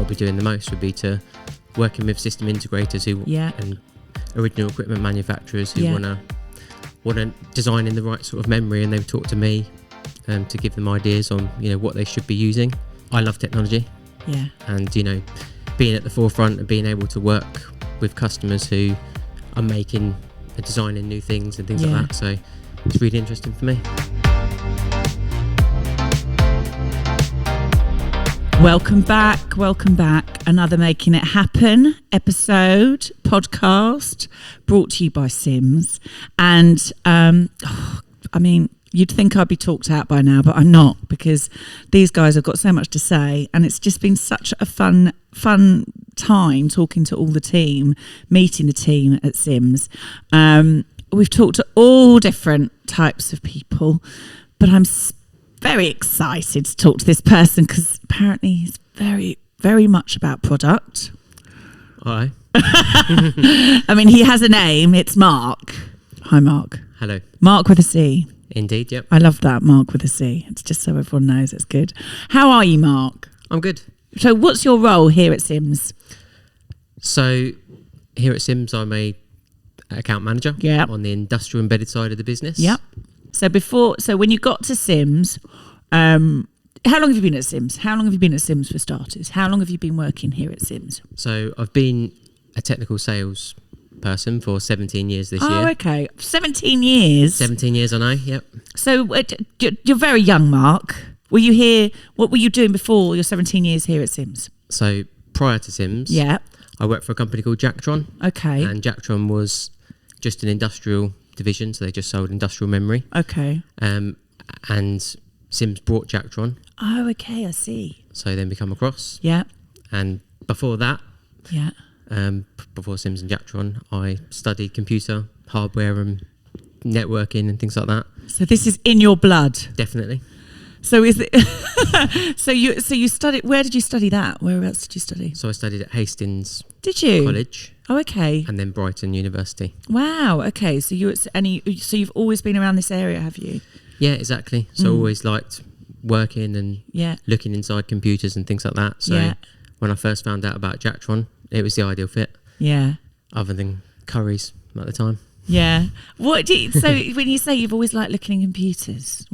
I'll be doing the most would be to working with system integrators and original equipment manufacturers who want to design in the right sort of memory, and they would talk to me to give them ideas on what they should be using. I love technology, and being at the forefront and being able to work with customers who are making and designing new things and things like that. So it's really interesting for me. Welcome back. Another Making It Happen episode, podcast, brought to you by Sims. And you'd think I'd be talked out by now, but I'm not, because these guys have got so much to say, and it's just been such a fun time talking to all the team, meeting the team at Sims. We've talked to all different types of people, but I'm very excited to talk to this person because apparently he's very, very much about product. Hi. He has a name. It's Marc. Hi, Marc. Hello. Marc with a C. Indeed, yep. I love that, Marc with a C. It's just so everyone knows it's good. How are you, Marc? I'm good. So what's your role here at Sims? So here at Sims, I'm a account manager on the industrial embedded side of the business. Yep. So when you got to Sims, how long have you been at Sims? How long have you been at Sims for starters? How long have you been working here at Sims? So I've been a technical sales person for 17 years this year. Oh, okay. 17 years? 17 years, I know, yep. So you're very young, Marc. Were you here, what were you doing before your 17 years here at Sims? So prior to Sims, I worked for a company called Jacktron. Okay. And Jacktron was just an industrial division, so they just sold industrial memory. Okay. And Sims brought Jacktron. Oh, okay, I see. So then we come across. Yeah. And before that, before Sims and Jacktron, I studied computer, hardware and networking and things like that. So this is in your blood? Definitely. So is it? so you studied? Where did you study that? Where else did you study? So I studied at Hastings. Did you? College. Oh, okay. And then Brighton University. Wow. Okay. So you've always been around this area, have you? Yeah, exactly. So I always liked working and looking inside computers and things like that. So when I first found out about Jacktron, it was the ideal fit. Yeah. Other than curries at the time. Yeah. So when you say you've always liked looking in computers,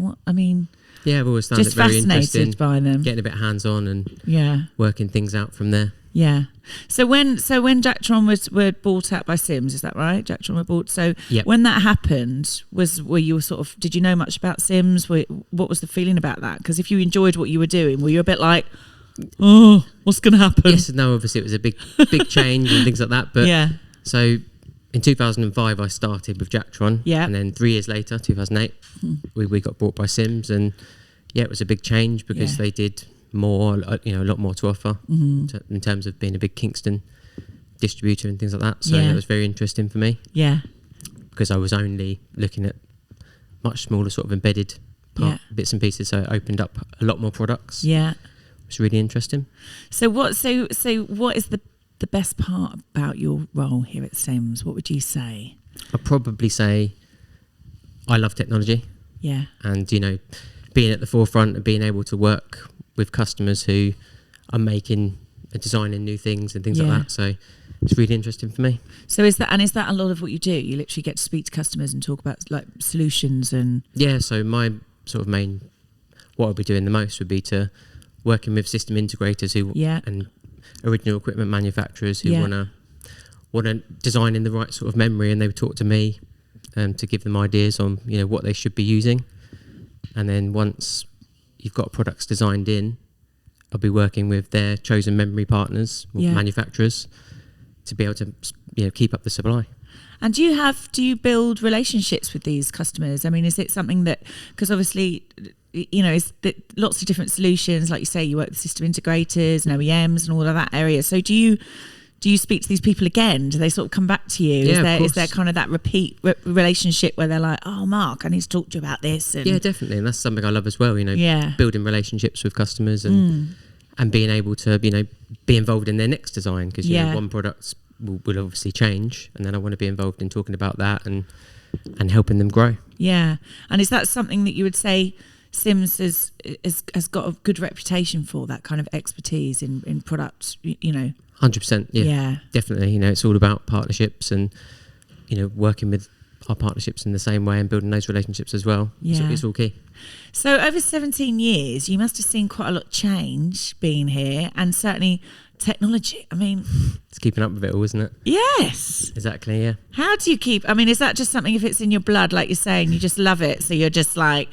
yeah, I've always found it very interesting. Just fascinated by them. Getting a bit hands-on and working things out from there. Yeah. So when Jacktron were bought out by Sims, is that right? Jacktron were bought. So when that happened, were you sort of, did you know much about Sims? What was the feeling about that? Because if you enjoyed what you were doing, were you a bit like, oh, what's going to happen? Yes and no, obviously it was a big change and things like that. But so in 2005, I started with Jacktron. Yeah. And then 3 years later, 2008, we got bought by Sims. And it was a big change because they did more, a lot more to offer in terms of being a big Kingston distributor and things like that. So it was very interesting for me. Yeah. Because I was only looking at much smaller sort of embedded bits and pieces. So it opened up a lot more products. Yeah. It was really interesting. So what is the best part about your role here at Sims? What would you say? I'd probably say I love technology. Yeah. And, being at the forefront and being able to work with customers who are making and designing new things and things like that. So it's really interesting for me. So is that a lot of what you do? You literally get to speak to customers and talk about like solutions and... Yeah, so my sort of what I'll be doing the most would be to working with system integrators and original equipment manufacturers who want to design in the right sort of memory, and they would talk to me to give them ideas on what they should be using. And then once you've got products designed in, I'll be working with their chosen memory partners or manufacturers to be able to keep up the supply. And do you build relationships with these customers? I mean, is it something that, because obviously is that lots of different solutions, like you say, you work with system integrators and OEMs and all of that area. So do you speak to these people again? Do they sort of come back to you? Is there kind of that repeat relationship where they're like, oh, Marc, I need to talk to you about this? And definitely. And that's something I love as well, building relationships with customers and being able to, be involved in their next design, because one product will obviously change, and then I want to be involved in talking about that and helping them grow. Yeah. And is that something that you would say Sims has got a good reputation for that kind of expertise in product, 100%, yeah, definitely. It's all about partnerships and working with our partnerships in the same way and building those relationships as well. Yeah, it's all key. So over 17 years, you must have seen quite a lot of change being here, and certainly technology. I mean, it's keeping up with it all, isn't it? Yes, exactly. Yeah. How do you keep? I mean, is that just something, if it's in your blood, like you're saying, you just love it, so you're just like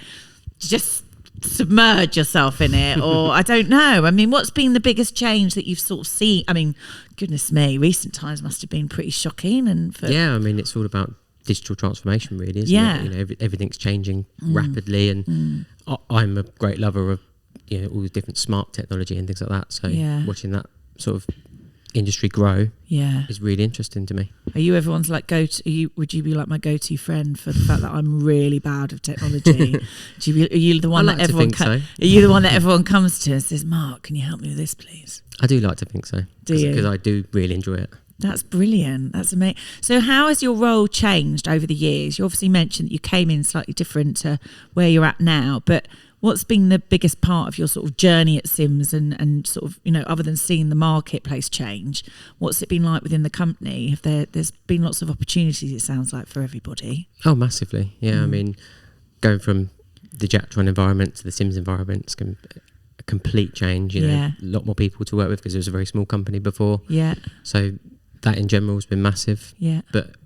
submerge yourself in it, or I don't know. I mean, what's been the biggest change that you've sort of seen? I mean, goodness me, recent times must have been pretty shocking. Yeah, I mean, it's all about digital transformation, really, isn't it? Everything's changing rapidly, and I'm a great lover of all the different smart technology and things like that. So watching that sort of industry grow is really interesting to me. Are you everyone's like would you be like my go-to friend for the fact that I'm really bad with technology? Are you the one that everyone are you the one that everyone comes to and says, Mark, can you help me with this, please? I do like to think so. Do you? Because I do really enjoy it. That's brilliant. That's amazing. So how has your role changed over the years? You obviously mentioned that you came in slightly different to where you're at now, but what's been the biggest part of your sort of journey at Sims and sort of, other than seeing the marketplace change, what's it been like within the company? There's been lots of opportunities, it sounds like, for everybody. Oh, massively. Yeah, I mean, going from the Jactron environment to the Sims environment, it's a complete change, a lot more people to work with because it was a very small company before. Yeah. So that in general has been massive. Yeah. But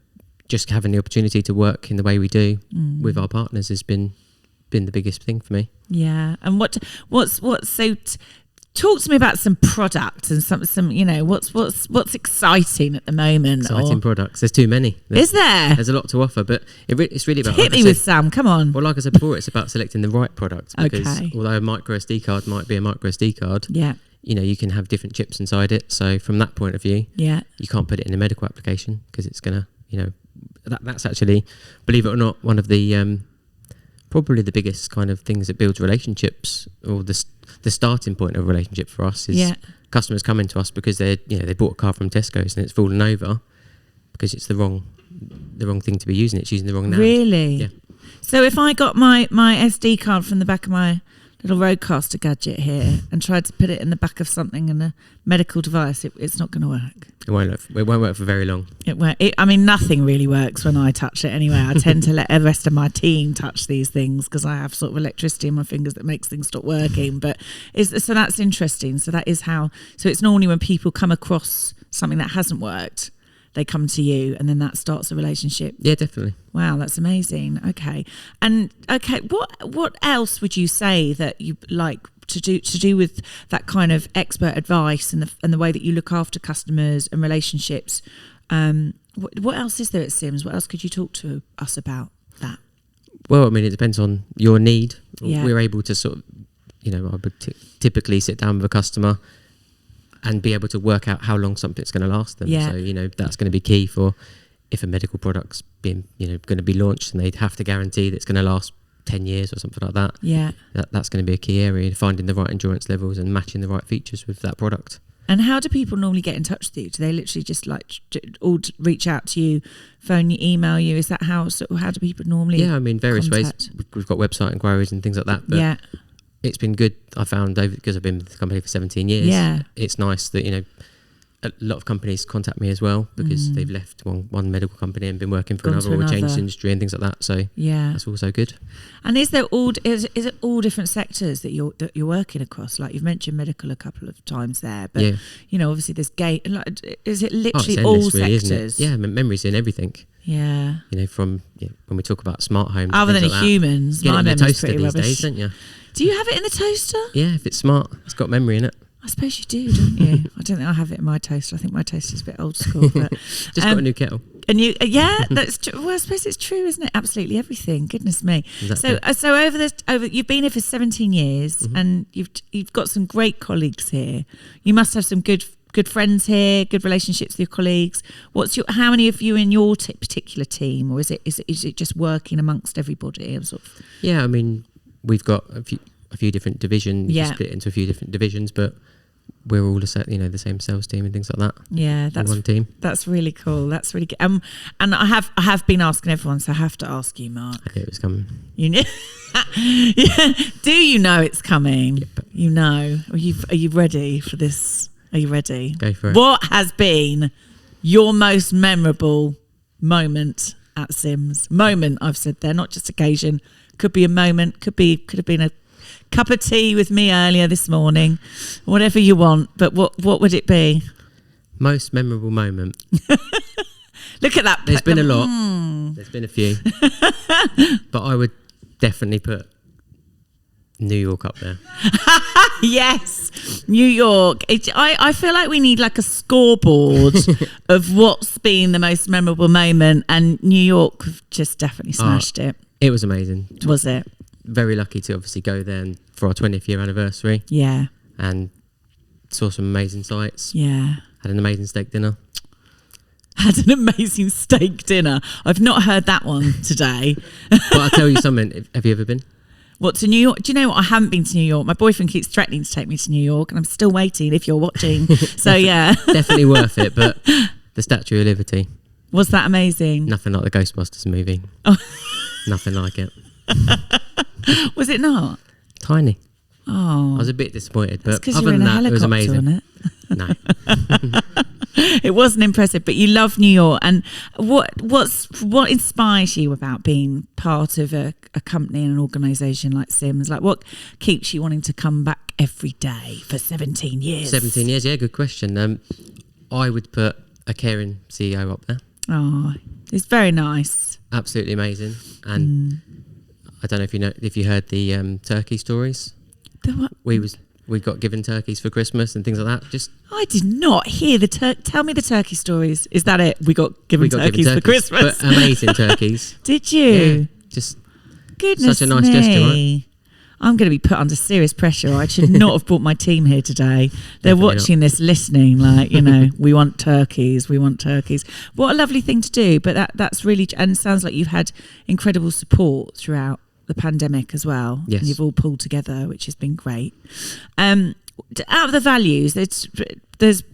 just having the opportunity to work in the way we do with our partners has been the biggest thing for me. Yeah. And what's so talk to me about some products and some what's exciting at the moment. Exciting products. There's too many. Is there? There's a lot to offer, but it's really about... Hit me with some, come on. Well, like I said before, it's about selecting the right product, because although a micro SD card might be a micro SD card, you can have different chips inside it. So from that point of view, you can't put it in a medical application because it's going to, that's actually, believe it or not, one of the... probably the biggest kind of things that builds relationships, or the starting point of a relationship for us is customers coming to us because they bought a car from Tesco's and it's fallen over because it's the wrong thing to be using. It's using the wrong NAND. Really? Yeah. So if I got my SD card from the back of my little roadcaster gadget here and tried to put it in the back of something in a medical device, it's not going to work. It won't work for very long. It won't. I mean, nothing really works when I touch it anyway. I tend to let the rest of my team touch these things because I have sort of electricity in my fingers that makes things stop working. But so that's interesting. So that is how. So it's normally when people come across something that hasn't worked, they come to you, and then that starts a relationship. Yeah, definitely. Wow, that's amazing. Okay, what else would you say that you like to do with that kind of expert advice and the way that you look after customers and relationships? What else is there at Sims? What else could you talk to us about that? Well, I mean, it depends on your need. Yeah. We're able to sort of, I would typically sit down with a customer and be able to work out how long something's going to last them. Yeah. So, that's going to be key for if a medical product's being, going to be launched, and they'd have to guarantee that it's going to last 10 years or something like that. Yeah. That's going to be a key area, finding the right endurance levels and matching the right features with that product. And how do people normally get in touch with you? Do they literally just all reach out to you, phone you, email you? Is that how do people normally Yeah, I mean, various ways. We've got website inquiries and things like that. But it's been good. I found over, because I've been with the company for 17 years. Yeah. It's nice that, a lot of companies contact me as well because they've left one medical company and been working for another or changed industry and things like that. So that's also good. And is it all different sectors that you're working across? Like you've mentioned medical a couple of times there, but obviously there's is it literally all really, sectors? Yeah, memory's in everything. Yeah. From when we talk about smart homes. Other than like humans, my memory's pretty rubbish. Days, don't you? Do you have it in the toaster? Yeah, if it's smart, it's got memory in it. I suppose you do, don't you? I don't think I have it in my toaster. I think my toaster's a bit old school. But just got a new kettle. That's true. Well, I suppose it's true, isn't it? Absolutely everything. Goodness me. Exactly. So over you've been here for 17 years, and you've got some great colleagues here. You must have some good friends here, good relationships with your colleagues. How many of you in your particular team, or is it just working amongst everybody? Yeah, I mean, we've got a few different divisions. You split into a few different divisions, but we're all the same sales team and things like that. Yeah, that's one team. That's really cool. That's really good. And I have been asking everyone, so I have to ask you, Marc. I knew it was coming. You know, yeah. Do you know it's coming? Yep. You know. Are you ready for this? Are you ready? Go for it. What has been your most memorable moment at Sims? Moment, I've said there, not just occasion. Could be a moment. Could have been a cup of tea with me earlier this morning, whatever you want, but what would it be? Most memorable moment. Look at that. There's been a lot. There's been a few. But I would definitely put New York up there. Yes, New York. I feel like we need like a scoreboard of what's been the most memorable moment, and New York just definitely smashed it. It was amazing. Was it? Very lucky to obviously go there for our 20th year anniversary. Yeah. And saw some amazing sights. Yeah. Had an amazing steak dinner. Had an amazing steak dinner. I've not heard that one today. But I'll tell you something. Have you ever been? What, to New York? Do you know what? I haven't been to New York. My boyfriend keeps threatening to take me to New York, and I'm still waiting if you're watching. So, yeah. Definitely worth it. But the Statue of Liberty. Was that amazing? Nothing like the Ghostbusters movie. Oh. Nothing like it. Was it not? Tiny. Oh, I was a bit disappointed, but other other than that, it was amazing. It? No, it wasn't impressive. But you love New York, and what inspires you about being part of a company and an organisation like Sims? Like, what keeps you wanting to come back every day for 17 years? 17 years, yeah, good question. I would put a caring CEO up there. Oh, it's very nice. Absolutely amazing, and I don't know if you heard the turkey stories. The what? We got given turkeys for Christmas and things like that. I did not hear the tell me the turkey stories. Is that it? We got given turkeys for Christmas. But amazing turkeys. Did you? Yeah, just goodness such a nice me. gesture, right? I'm going to be put under serious pressure. I should not have brought my team here today. They're Definitely watching this, listening, like, we want turkeys. We want turkeys. What a lovely thing to do. But that's really, and it sounds like you've had incredible support throughout the pandemic as well. Yes. And you've all pulled together, which has been great. Out of the values, there's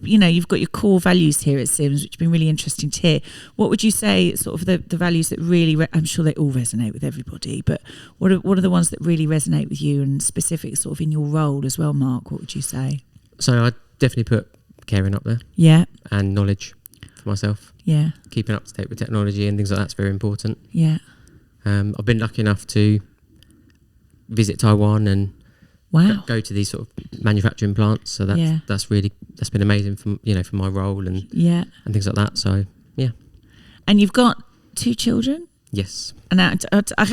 you've got your core values here at Sims, which have been really interesting to hear. What would you say sort of the values that really, I'm sure they all resonate with everybody, but what are the ones that really resonate with you, and specific sort of in your role as well, Marc? What would you say? So I'd definitely put caring up there. Yeah. And knowledge for myself. Yeah. Keeping up to date with technology and things like that's very important. Yeah. I've been lucky enough to visit Taiwan and go to these sort of manufacturing plants. So that's been amazing for my role and things like that. So yeah. And you've got 2 children? Yes. And I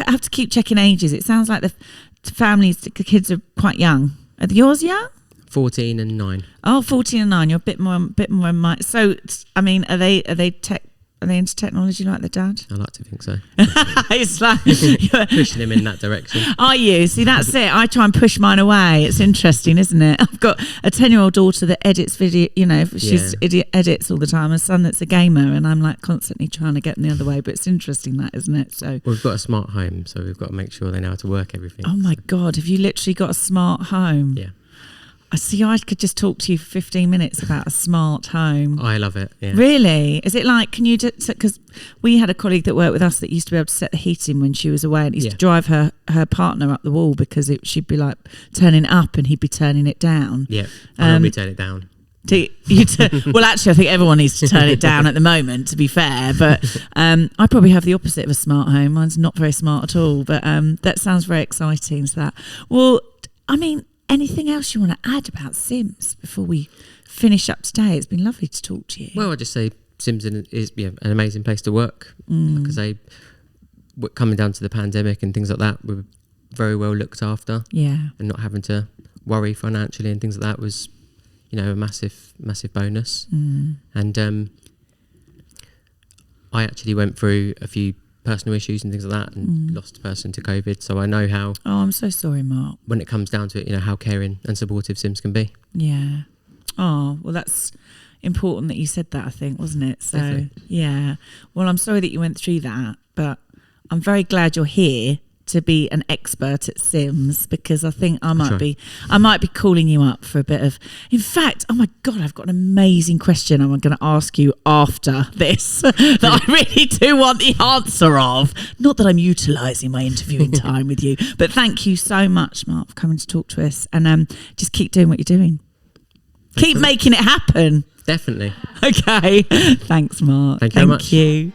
have to keep checking ages. It sounds like the kids are quite young. Are yours young? 14 and 9. Oh, 14 and 9. You're a bit more in my. So I mean, are they into technology like their dad? I like to think so. It's like pushing him in that direction. Are you? See, that's it. I try and push mine away. It's interesting, isn't it? I've got a 10-year-old daughter that edits video. She's edits all the time. A son that's a gamer, and I'm like constantly trying to get them the other way. But it's interesting, that, isn't it? So we've got a smart home, so we've got to make sure they know how to work everything. Oh my God! Have you literally got a smart home? Yeah. I see. I could just talk to you for 15 minutes about a smart home. I love it. Yeah. Really? Is it like, can you just, because we had a colleague that worked with us that used to be able to set the heating when she was away, and it used to drive her partner up the wall because she'd be like turning it up and he'd be turning it down. Yeah. I normally turn it down. Well, actually, I think everyone needs to turn it down at the moment, to be fair. But I probably have the opposite of a smart home. Mine's not very smart at all. But that sounds very exciting. So that. Well, I mean, anything else you want to add about Sims before we finish up today? It's been lovely to talk to you. Well, I'd just say Sims is an amazing place to work, because coming down to the pandemic and things like that, we were very well looked after. Yeah. And not having to worry financially and things like that was, a massive bonus. And I actually went through a few personal issues and things like that, and lost a person to COVID, so I know how. Oh, I'm so sorry, Marc. When it comes down to it, how caring and supportive Sims can be. Yeah. Oh, well, that's important that you said that, I think, wasn't it? So definitely. Yeah. Well, I'm sorry that you went through that, but I'm very glad you're here to be an expert at Sims, because I think I might be calling you up for a bit of. In fact, oh my God, I've got an amazing question I'm going to ask you after this that I really do want the answer of. Not that I'm utilising my interviewing time with you, but thank you so much, Marc, for coming to talk to us, and just keep doing what you're doing. Keep making it happen. Definitely. Okay. Thanks, Marc. Thank you very much. You.